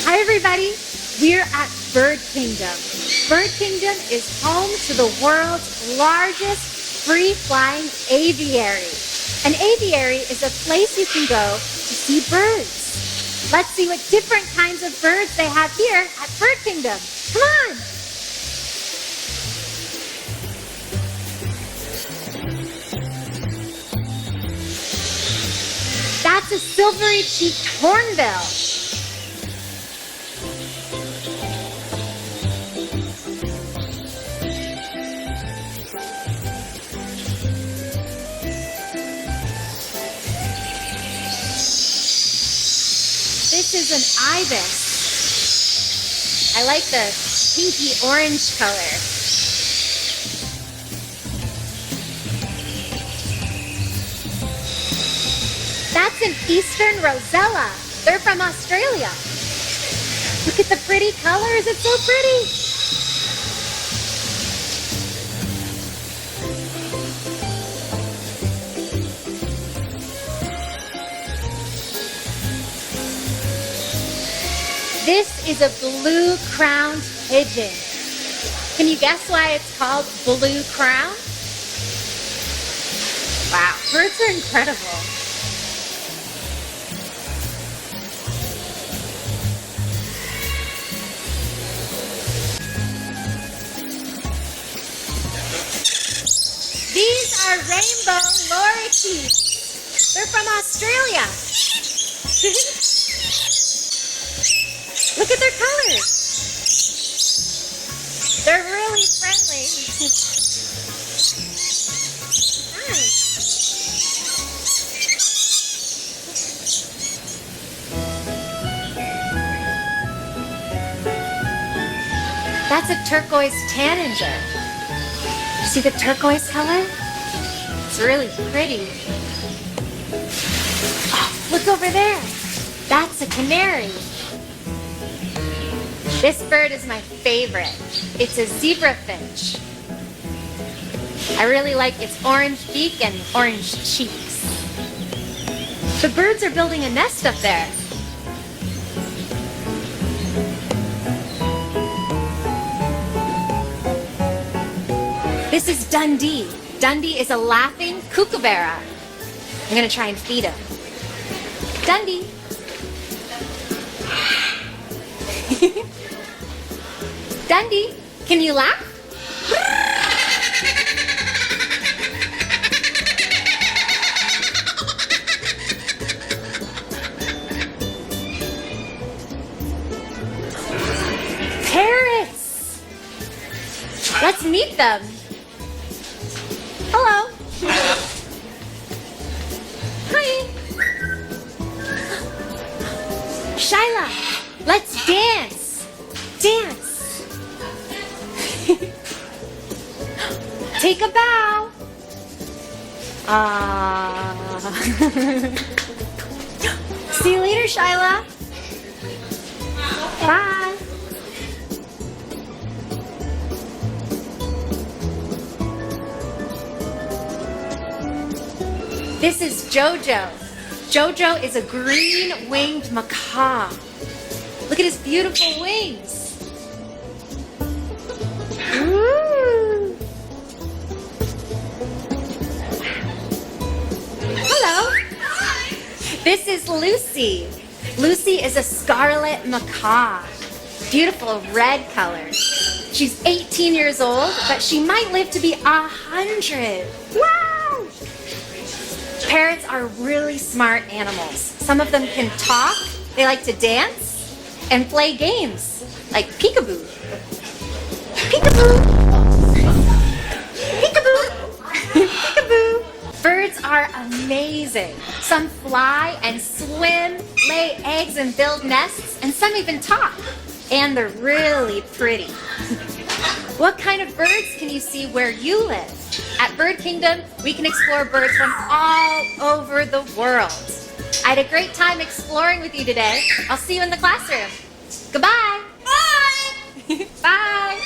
Hi everybody, we're at Bird Kingdom. Bird Kingdom is home to the world's largest free-flying aviary. An aviary is a place you can go to see birds. Let's see what different kinds of birds they have here at Bird Kingdom. Come on! That's a silvery-cheeked hornbill. This is an ibis. I like the pinky orange color. That's an eastern rosella. They're from Australia. Look at the pretty colors. It's so pretty. This is a blue-crowned pigeon. Can you guess why it's called blue crown? Wow, birds are incredible. These are rainbow lorikeets. They're from Australia. Look at their colors. They're really friendly. Nice. That's a turquoise tanager. See the turquoise color? It's really pretty. Oh, look over there. That's a canary. This bird is my favorite. It's a zebra finch. I really like its orange beak and orange cheeks. The birds are building a nest up there. This is Dundee. Dundee is a laughing kookaburra. I'm gonna try and feed him. Dundee. Dundee, can you laugh? Parrots! Let's meet them. Hello. Hi. Shyla, let's dance. Dance. Take a bow. See you later, Shyla. Bye. This is Jojo. Jojo is a green-winged macaw. Look at his beautiful wings. Ooh. Hello. This is Lucy. Lucy is a scarlet macaw. Beautiful red color. She's 18 years old, but she might live to be 100. Wow! Parrots are really smart animals. Some of them can talk, they like to dance, and play games, like peekaboo. Peekaboo! Peekaboo! Peekaboo! Birds are amazing. Some fly and swim, lay eggs and build nests, and some even talk. And they're really pretty. What kind of birds can you see where you live? At Bird Kingdom, we can explore birds from all over the world. I had a great time exploring with you today. I'll see you in the classroom. Goodbye. Bye. Bye.